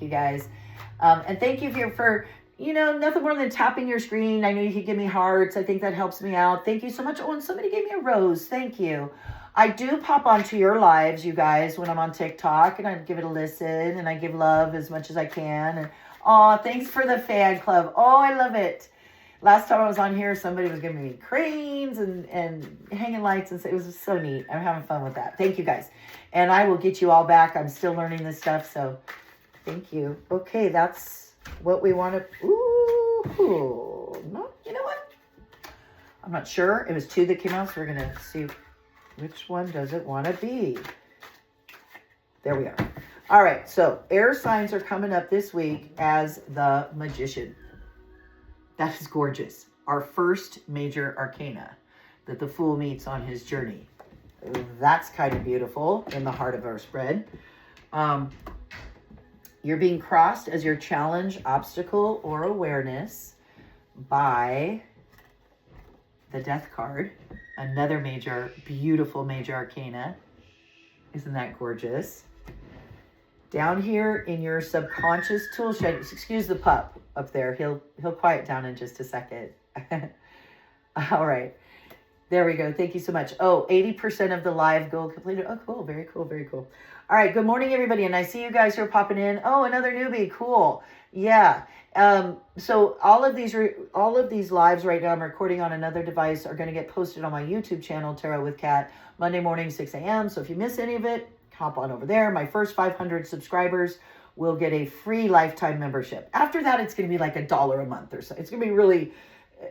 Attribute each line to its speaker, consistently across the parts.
Speaker 1: you guys. And thank you for, nothing more than tapping your screen. I know you could give me hearts. I think that helps me out. Thank you so much. Oh, and somebody gave me a rose. Thank you. I do pop onto your lives, you guys, when I'm on TikTok, and I give it a listen, and I give love as much as I can. And thanks for the fan club. Oh, I love it. Last time I was on here, somebody was giving me cranes and hanging lights, and so it was so neat. I'm having fun with that. Thank you, guys. And I will get you all back. I'm still learning this stuff, so thank you. Okay, that's what we want to... Ooh, no, you know what? I'm not sure. It was 2 that came out, so we're going to see which one does it want to be. There we are. All right, so air signs are coming up this week as the Magician. That is gorgeous. Our first major arcana that the Fool meets on his journey. That's kind of beautiful in the heart of our spread. You're being crossed as your challenge, obstacle, or awareness by the Death card. Another beautiful major arcana. Isn't that gorgeous? Down here in your subconscious tool shed, excuse the pup up there. He'll quiet down in just a second. All right. There we go. Thank you so much. Oh, 80% of the live goal completed. Oh, cool. Very cool. Very cool. All right. Good morning, everybody. And I see you guys who are popping in. Oh, another newbie. Cool. Yeah. So all of these lives right now I'm recording on another device are going to get posted on my YouTube channel, Tarot with Kat, Monday morning, 6 a.m. So if you miss any of it, hop on over there. My first 500 subscribers will get a free lifetime membership. After that, it's going to be like $1 a month or so. It's going to be really,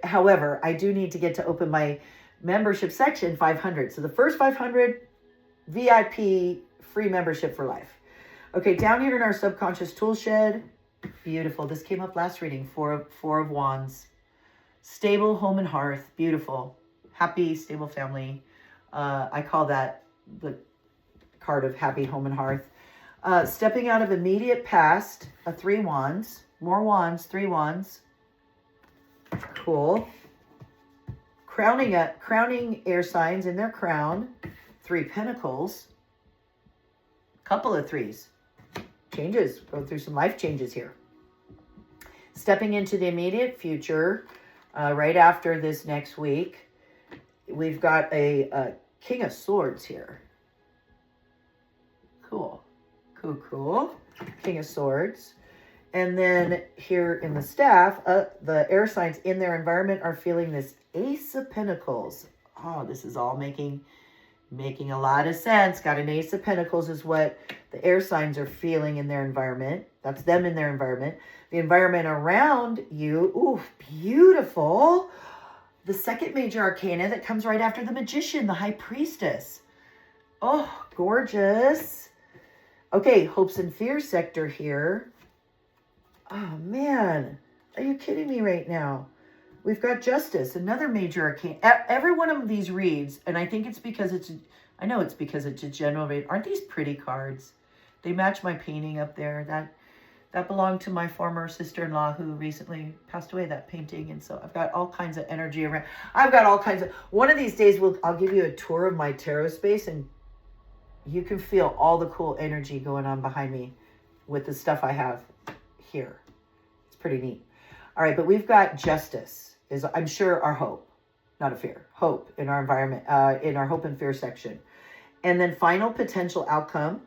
Speaker 1: however, I do need to get to open my membership section 500. So the first 500 VIP free membership for life. Okay, down here in our subconscious tool shed, beautiful. This came up last reading, four of wands. Stable home and hearth, beautiful. Happy, stable family. I call that the card of happy home and hearth. Stepping out of immediate past, a 3 wands. More wands, 3 wands. Cool. Crowning air signs in their crown. 3 pentacles. Couple of 3s. Changes. Go through some life changes here. Stepping into the immediate future, right after this next week, we've got a King of Swords here. Cool. King of Swords. And then here in the staff, the air signs in their environment are feeling this Ace of Pentacles. Oh, this is all making a lot of sense. Got an Ace of Pentacles is what the air signs are feeling in their environment. That's them in their environment. The environment around you, ooh, beautiful. The second major arcana that comes right after the Magician, the High Priestess. Oh, gorgeous. Okay, hopes and fears sector here. Oh, man. Are you kidding me right now? We've got Justice, another major arcana. Every one of these reads, and I think it's because I know it's because it's a general read. Aren't these pretty cards? They match my painting up there. That belonged to my former sister-in-law who recently passed away, that painting. And so I've got all kinds of energy around. I've got all kinds of... One of these days, I'll give you a tour of my tarot space, and you can feel all the cool energy going on behind me with the stuff I have here. It's pretty neat. All right, but we've got Justice, is I'm sure our hope, not a fear, hope in our environment, in our hope and fear section. And then final potential outcome,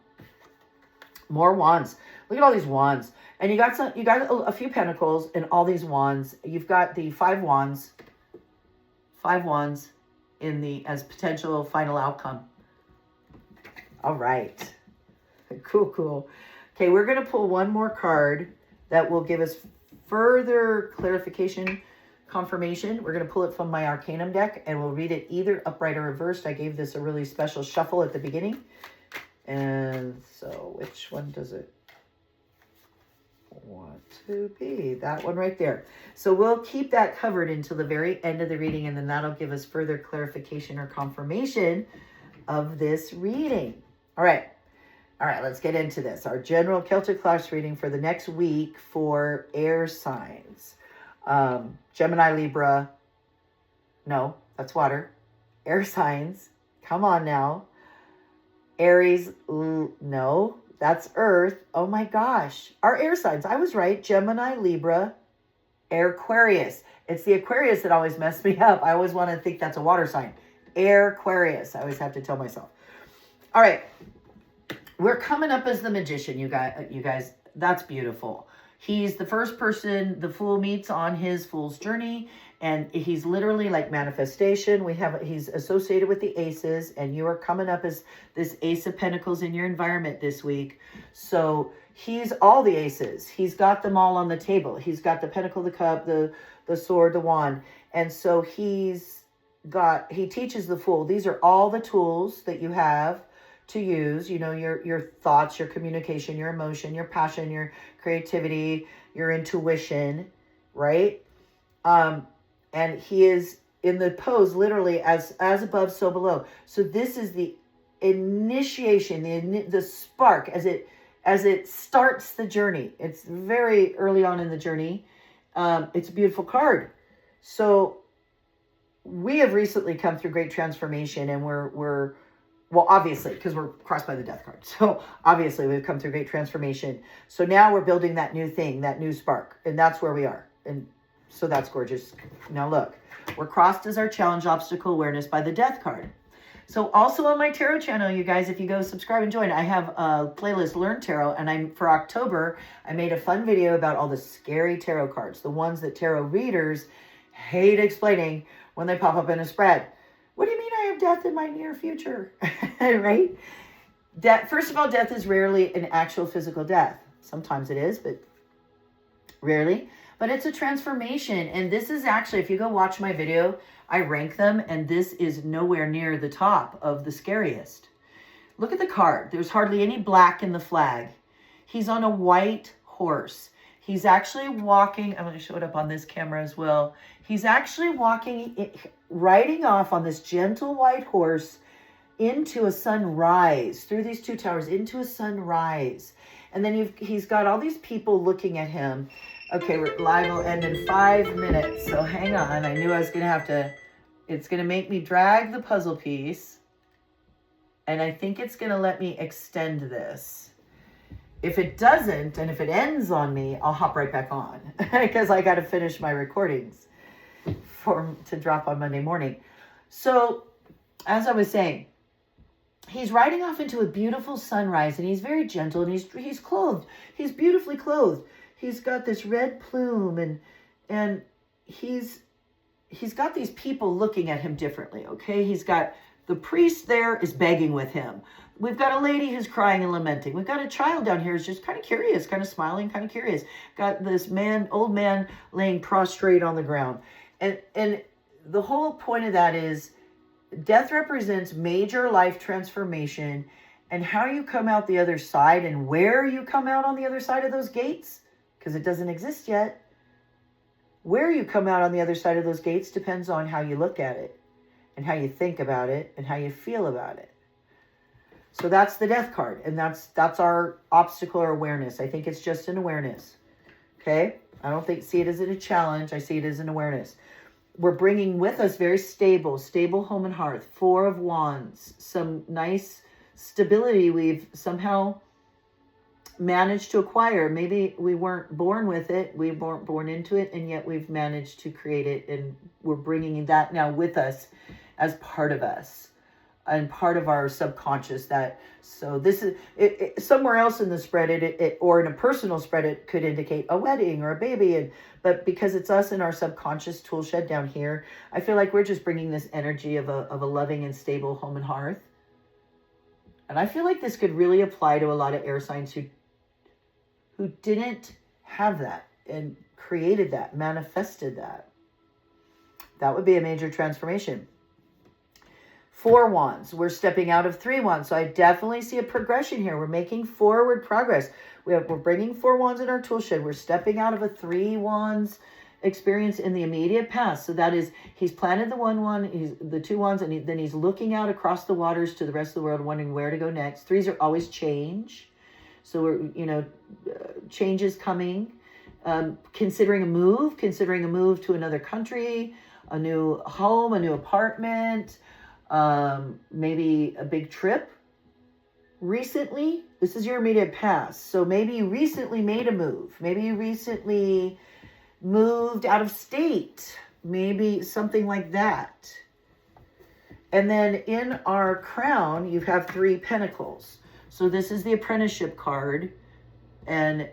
Speaker 1: more wands. Look at all these wands. And you got a few pentacles and all these wands. You've got the 5 wands as potential final outcome. All right. Cool. Okay, we're going to pull one more card that will give us further clarification, confirmation. We're going to pull it from my Arcanum deck, and we'll read it either upright or reversed. I gave this a really special shuffle at the beginning. And so which one does it want to be? That one right there. So we'll keep that covered until the very end of the reading, and then that'll give us further clarification or confirmation of this reading. All right, let's get into this. Our general Celtic class reading for the next week for air signs. Gemini, Libra. No, that's water. Air signs. Come on now. Aries. No, That's Earth. Oh my gosh. Our air signs. I was right. Gemini, Libra, Aquarius. It's the Aquarius that always messed me up. I always want to think that's a water sign. Aquarius. I always have to tell myself. All right. We're coming up as the magician, you guys. That's beautiful. He's the first person the Fool meets on his Fool's journey. And he's literally like manifestation. He's associated with the aces, and you are coming up as this Ace of Pentacles in your environment this week. So he's all the aces. He's got them all on the table. He's got the Pentacle, the Cup, the Sword, the Wand. And so he teaches the Fool. These are all the tools that you have to use, you know, your thoughts, your communication, your emotion, your passion, your creativity, your intuition, right? And he is in the pose literally as above, so below. So this is the initiation, the spark as it starts the journey. It's very early on in the journey. It's a beautiful card. So we have recently come through great transformation, and we're well, obviously, because we're crossed by the death card. So obviously we've come through great transformation. So now we're building that new thing, that new spark, and that's where we are. And so that's gorgeous. Now look, we're crossed as our challenge, obstacle, awareness by the death card. So also on my tarot channel, you guys, if you go subscribe and join, I have a playlist, Learn Tarot. And for October, I made a fun video about all the scary tarot cards. The ones that tarot readers hate explaining when they pop up in a spread. What do you mean I have death in my near future? Right? First of all, death is rarely an actual physical death. Sometimes it is, but rarely. But it's a transformation. And this is actually, if you go watch my video, I rank them. And this is nowhere near the top of the scariest. Look at the card. There's hardly any black in the flag. He's on a white horse. He's actually walking. I'm going to show it up on this camera as well. He's actually walking, riding off on this gentle white horse into a sunrise, through these two towers, into a sunrise. And then he's got all these people looking at him. Okay, live will end in 5 minutes, so hang on. I knew I was going to have to, it's going to make me drag the puzzle piece, and I think it's going to let me extend this. If it doesn't, and if it ends on me, I'll hop right back on, because I got to finish my recordings to drop on Monday morning. So, as I was saying, he's riding off into a beautiful sunrise, and he's very gentle, and he's clothed. He's beautifully clothed. He's got this red plume, and he's got these people looking at him differently, okay? He's got the priest there is begging with him. We've got a lady who's crying and lamenting. We've got a child down here who's just kind of curious, kind of smiling, kind of curious. Got this old man laying prostrate on the ground. And the whole point of that is death represents major life transformation, and how you come out the other side and where you come out on the other side of those gates, because it doesn't exist yet. Where you come out on the other side of those gates depends on how you look at it and how you think about it and how you feel about it. So that's the death card, and that's our obstacle or awareness. I think it's just an awareness. Okay? I don't see it as a challenge. I see it as an awareness. We're bringing with us very stable home and hearth, 4 of Wands, some nice stability we've somehow managed to acquire. Maybe we weren't born with it, we weren't born into it, and yet we've managed to create it, and we're bringing that now with us as part of us and part of our subconscious. So this is somewhere else in the spread, or in a personal spread, it could indicate a wedding or a baby, but because it's us in our subconscious tool shed down here, I feel like we're just bringing this energy of a loving and stable home and hearth. And I feel like this could really apply to a lot of air signs who didn't have that and created that, manifested that. That would be a major transformation. 4 Wands. We're stepping out of 3 Wands. So I definitely see a progression here. We're making forward progress. We're bringing 4 Wands in our tool shed. We're stepping out of a 3 Wands experience in the immediate past. So that is, he's planted the 1 wand, the 2 wands, and then he's looking out across the waters to the rest of the world, wondering where to go next. 3s are always change. So we're, change is coming. Considering a move to another country, a new home, a new apartment, maybe a big trip, recently, this is your immediate past. So maybe you recently made a move. Maybe you recently moved out of state. Maybe something like that. And then in our crown, you have 3 pentacles. So this is the apprenticeship card. And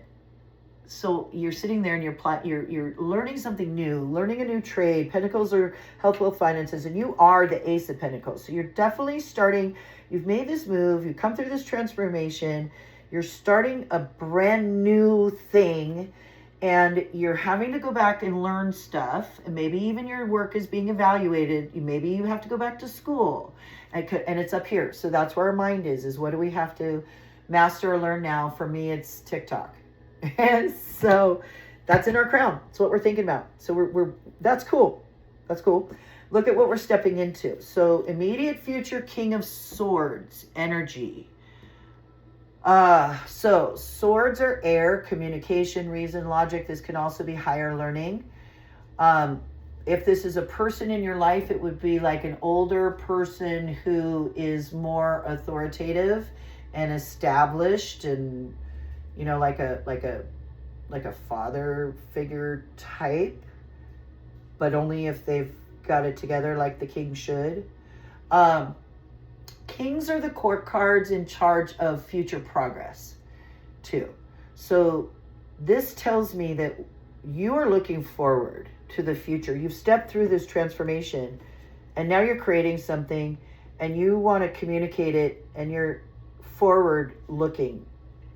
Speaker 1: so you're sitting there and you're learning something new, learning a new trade. Pentacles are health, wealth, finances, and you are the Ace of Pentacles. So you're definitely starting, you've made this move, you've come through this transformation, you're starting a brand new thing, and you're having to go back and learn stuff, and maybe even your work is being evaluated. Maybe you have to go back to school, and it's up here. So that's where our mind is what do we have to master or learn now? For me, it's TikTok. And so that's in our crown. That's what we're thinking about. So we're that's cool. That's cool. Look at what we're stepping into. So immediate future, King of Swords energy. So swords are air, communication, reason, logic. This can also be higher learning. If this is a person in your life, it would be like an older person who is more authoritative and established, and you know, like a father figure type, but only if they've got it together like the king should. Kings are the court cards in charge of future progress too. So this tells me that you are looking forward to the future. You've stepped through this transformation and now you're creating something and you want to communicate it, and you're forward looking.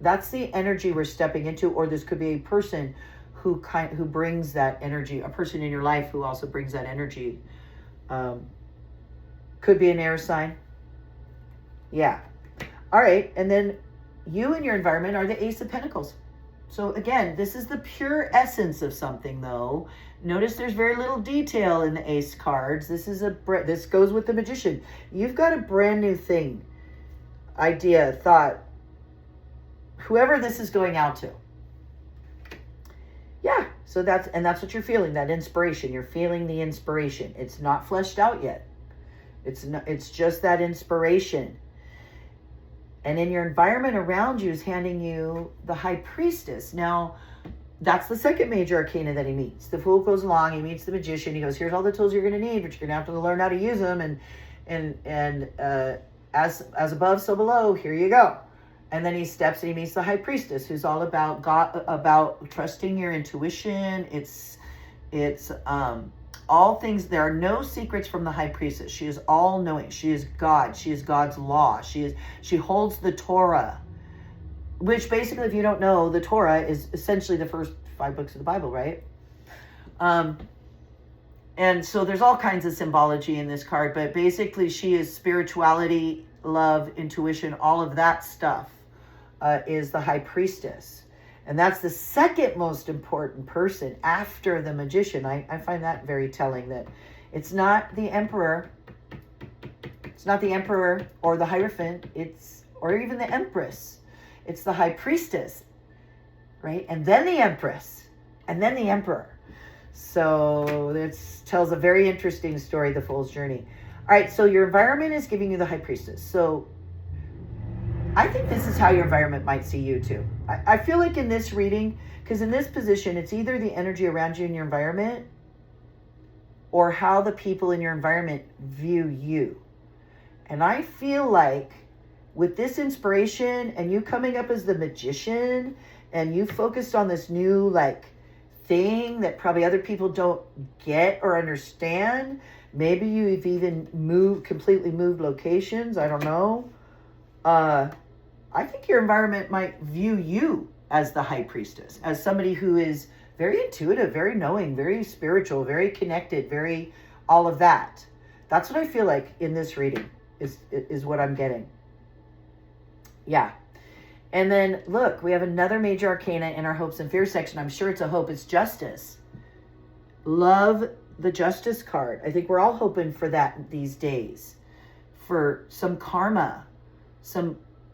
Speaker 1: That's the energy we're stepping into. Or this could be a person who brings that energy, a person in your life who also brings that energy. Could be an air sign. Yeah. All right. And then you and your environment are the Ace of Pentacles. So again, this is the pure essence of something, though. Notice there's very little detail in the Ace cards. This goes with the Magician. You've got a brand new thing, idea, thought, whoever this is going out to. Yeah, so that's what you're feeling, that inspiration. You're feeling the inspiration. It's not fleshed out yet. It's just that inspiration. And in your environment around you is handing you the High Priestess. Now, that's the second major arcana that he meets. The Fool goes along, he meets the Magician. He goes, here's all the tools you're going to need, but you're going to have to learn how to use them. And as above, so below, here you go. And then he steps and he meets the High Priestess, who's all about God, about trusting your intuition. It's all things. There are no secrets from the High Priestess. She is all knowing. She is God. She is God's law. She holds the Torah, which basically, if you don't know, the Torah is essentially the first 5 books of the Bible, right? And so there's all kinds of symbology in this card, but basically she is spirituality, love, intuition, all of that stuff is the High Priestess. And that's the second most important person after the Magician. I find that very telling, that it's not the Emperor. It's not the Emperor or the Hierophant. Or even the Empress. It's the High Priestess, right? And then the Empress. And then the Emperor. So this tells a very interesting story, the Fool's Journey. All right, so your environment is giving you the High Priestess. So I think this is how your environment might see you too. I feel like in this reading, because in this position, it's either the energy around you in your environment or how the people in your environment view you. And I feel like with this inspiration and you coming up as the Magician and you focused on this new thing that probably other people don't get or understand. Maybe you've even completely moved locations. I don't know. I think your environment might view you as the High Priestess, as somebody who is very intuitive, very knowing, very spiritual, very connected, very all of that. That's what I feel like in this reading is what I'm getting. Yeah. And then look, we have another major arcana in our hopes and fears section. I'm sure it's a hope. It's justice. Love the Justice card. I think we're all hoping for that these days, for some karma,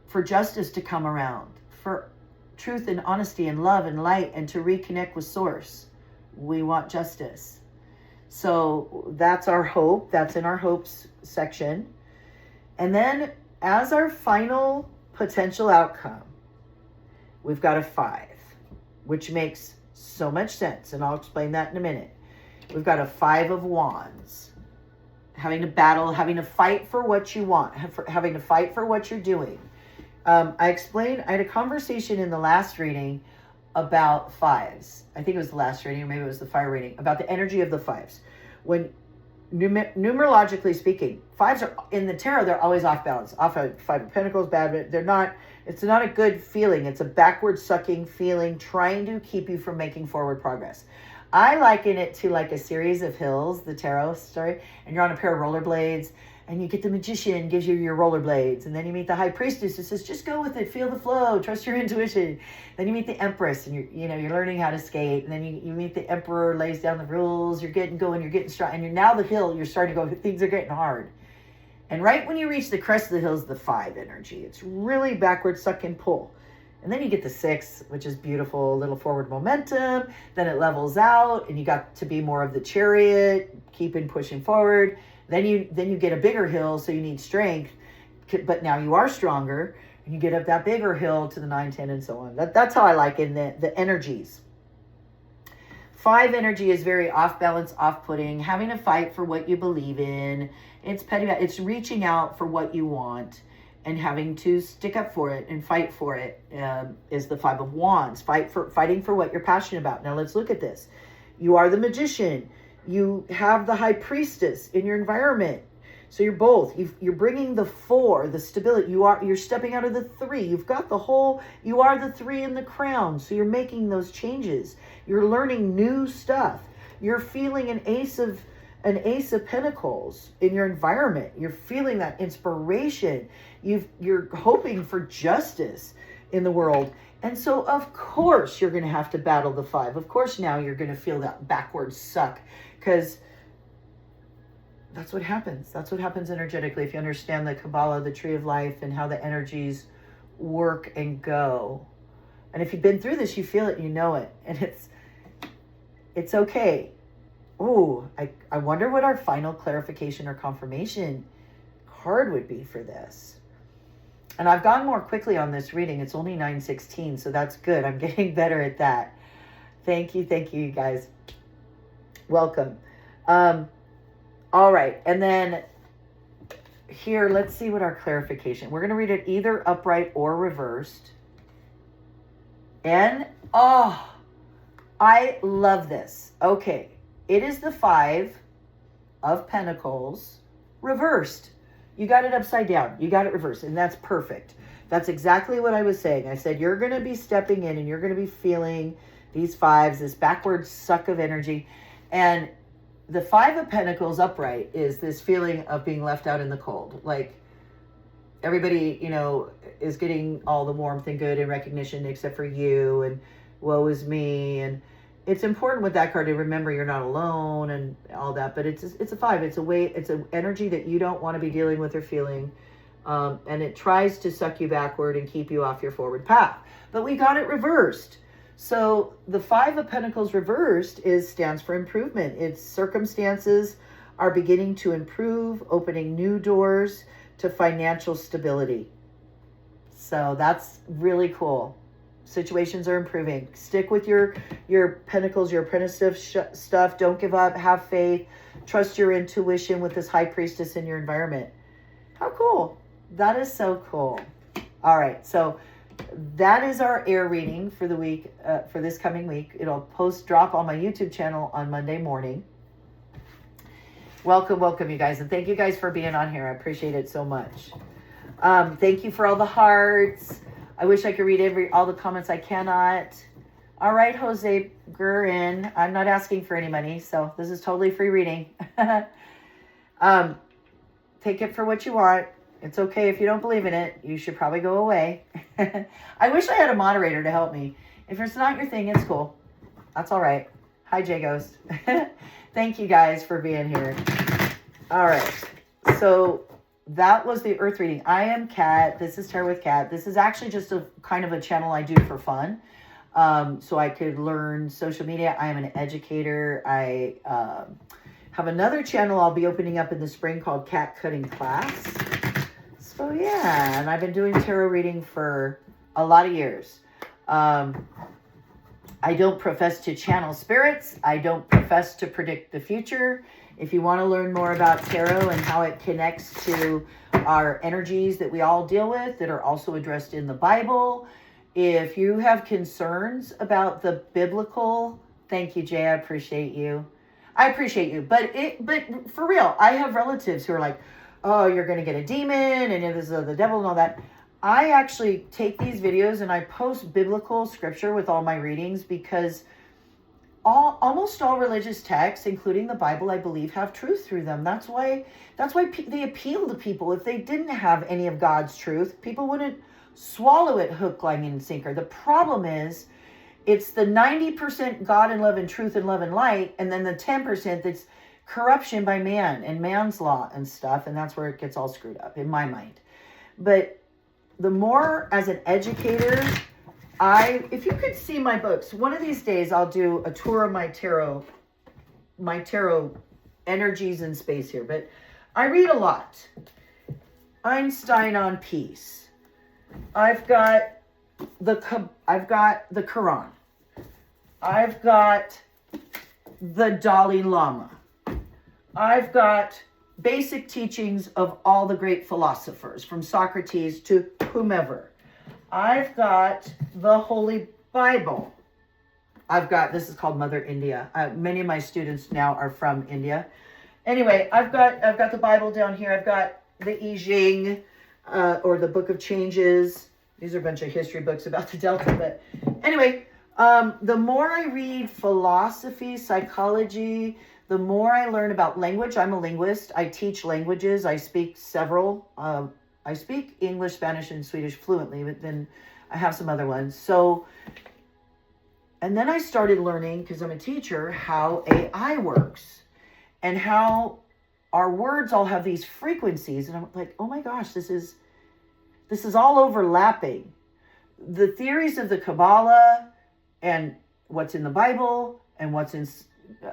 Speaker 1: for justice to come around, for truth and honesty and love and light, and to reconnect with source. We want justice. So that's our hope. That's in our hopes section. And then as our final potential outcome, we've got a 5, which makes so much sense. And I'll explain that in a minute. We've got a 5 of Wands. Having to battle, having to fight for what you want, having to fight for what you're doing. I had a conversation in the last reading about 5s. I think it was the last reading, or maybe it was the fire reading, about the energy of the 5s. When numerologically speaking, 5s are in the tarot, they're always off balance. Off of 5 of Pentacles, bad, but they're not, it's not a good feeling. It's a backward sucking feeling, trying to keep you from making forward progress. I liken it to like a series of hills, the tarot story, and you're on a pair of rollerblades, and you get the magician, gives you your rollerblades, and then you meet the high priestess who says, just go with it, feel the flow, trust your intuition. Then you meet the empress, and you're learning how to skate, and then you meet the emperor, lays down the rules, you're getting going, you're getting strong, and you're now the hill, you're starting to go, things are getting hard. And right when you reach the crest of the hill is the 5 energy. It's really backward suck and pull. And then you get the 6, which is beautiful, a little forward momentum. Then it levels out, and you got to be more of the chariot, keeping pushing forward. Then you get a bigger hill, so you need strength, but now you are stronger, and you get up that bigger hill to the 9, 10, and so on. That's how I like in the energies. 5 energy is very off balance, off-putting, having to fight for what you believe in. It's petty. It's reaching out for what you want and having to stick up for it and fight for it, is the 5 of Wands. Fighting for what you're passionate about. Now let's look at this. You are the magician. You have the high priestess in your environment. So you're both. You're bringing the 4, the stability. You're stepping out of the 3. You've got the whole. You are the 3 in the crown. So you're making those changes. You're learning new stuff. You're feeling an ace of Pentacles in your environment. You're feeling that inspiration. You're hoping for justice in the world. And so, of course, you're going to have to battle the 5. Of course, now you're going to feel that backward suck, because that's what happens. That's what happens energetically. If you understand the Kabbalah, the tree of life, and how the energies work and go. And if you've been through this, you feel it, you know it. And it's okay. Oh, I wonder what our final clarification or confirmation card would be for this. And I've gone more quickly on this reading. It's only 9:16, so that's good. I'm getting better at that. Thank you, you guys. Welcome. All right, and then here, let's see what our clarification. We're going to read it either upright or reversed. And, oh, I love this. Okay, it is the 5 of Pentacles reversed. You got it upside down. You got it reversed, and that's perfect. That's exactly what I was saying. I said, you're going to be stepping in, and you're going to be feeling these 5s, this backward suck of energy. And the 5 of Pentacles upright is this feeling of being left out in the cold. Like everybody, is getting all the warmth and good and recognition except for you, and woe is me. And it's important with that card to remember you're not alone and all that, but it's a 5. It's an energy that you don't want to be dealing with or feeling. And it tries to suck you backward and keep you off your forward path. But we got it reversed. So the 5 of Pentacles reversed stands for improvement. Its circumstances are beginning to improve, opening new doors to financial stability. So that's really cool. Situations are improving. Stick with your Pentacles, your apprenticeship stuff. Don't give up. Have faith. Trust your intuition with this high priestess in your environment. How cool. That is so cool. All right. So that is our air reading for the week, for this coming week. It'll drop on my YouTube channel on Monday morning. Welcome, you guys. And thank you guys for being on here. I appreciate it so much. Thank you for all the hearts. I wish I could read all the comments. I cannot. All right, Jose Gurin. I'm not asking for any money, so this is totally free reading. Take it for what you want. It's okay if you don't believe in it. You should probably go away. I wish I had a moderator to help me. If it's not your thing, it's cool. That's all right. Hi, J Ghost. Thank you guys for being here. All right. So that was the Earth reading. I am Kat. This is Tarot with Kat. This is actually just a kind of a channel I do for fun. So I could learn social media. I am an educator. I have another channel I'll be opening up in the spring called Cat Cutting Class. It's So yeah, and I've been doing tarot reading for a lot of years. I don't profess to channel spirits. I don't profess to predict the future. If you want to learn more about tarot and how it connects to our energies that we all deal with that are also addressed in the Bible, if you have concerns about the biblical, thank you, Jay, I appreciate you. I appreciate you. But for real, I have relatives who are like, oh, you're going to get a demon and this is the devil and all that. I actually take these videos and I post biblical scripture with all my readings because almost all religious texts, including the Bible, I believe, have truth through them. That's why they appeal to people. If they didn't have any of God's truth, people wouldn't swallow it hook, line, and sinker. The problem is it's the 90% God and love and truth and love and light, and then the 10% that's corruption by man and man's law and stuff, and that's where it gets all screwed up in my mind. But the more as an educator, if you could see my books, one of these days I'll do a tour of my tarot energies in space here, but I read a lot. Einstein on peace. I've got the Quran. I've got the Dalai Lama. I've got basic teachings of all the great philosophers, from Socrates to whomever. I've got the Holy Bible. This is called Mother India. Many of my students now are from India. Anyway, I've got the Bible down here. I've got the I Ching, or the Book of Changes. These are a bunch of history books about the Delta. But anyway, the more I read philosophy, psychology, the more I learn about language. I'm a linguist. I teach languages. I speak several. I speak English, Spanish, and Swedish fluently, but then I have some other ones. So, and then I started learning, because I'm a teacher, how AI works and how our words all have these frequencies. And I'm like, oh my gosh, this is all overlapping. The theories of the Kabbalah and what's in the Bible and what's in...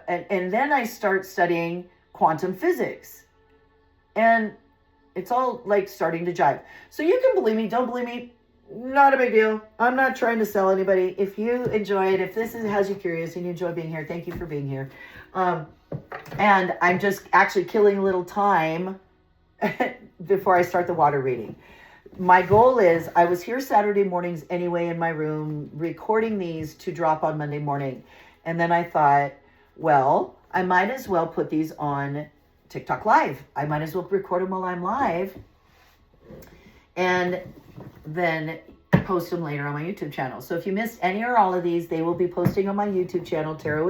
Speaker 1: And then I start studying quantum physics. And it's all like starting to jive. So you can believe me, don't believe me, not a big deal. I'm not trying to sell anybody. If you enjoy it, if this has you curious and you enjoy being here, thank you for being here. And I'm just actually killing a little time before I start the water reading. My goal is, I was here Saturday mornings anyway in my room recording these to drop on Monday morning. And then I thought, well, I might as well put these on TikTok Live. I might as well record them while I'm live and then post them later on my YouTube channel. So if you missed any or all of these, they will be posting on my YouTube channel, Tarot with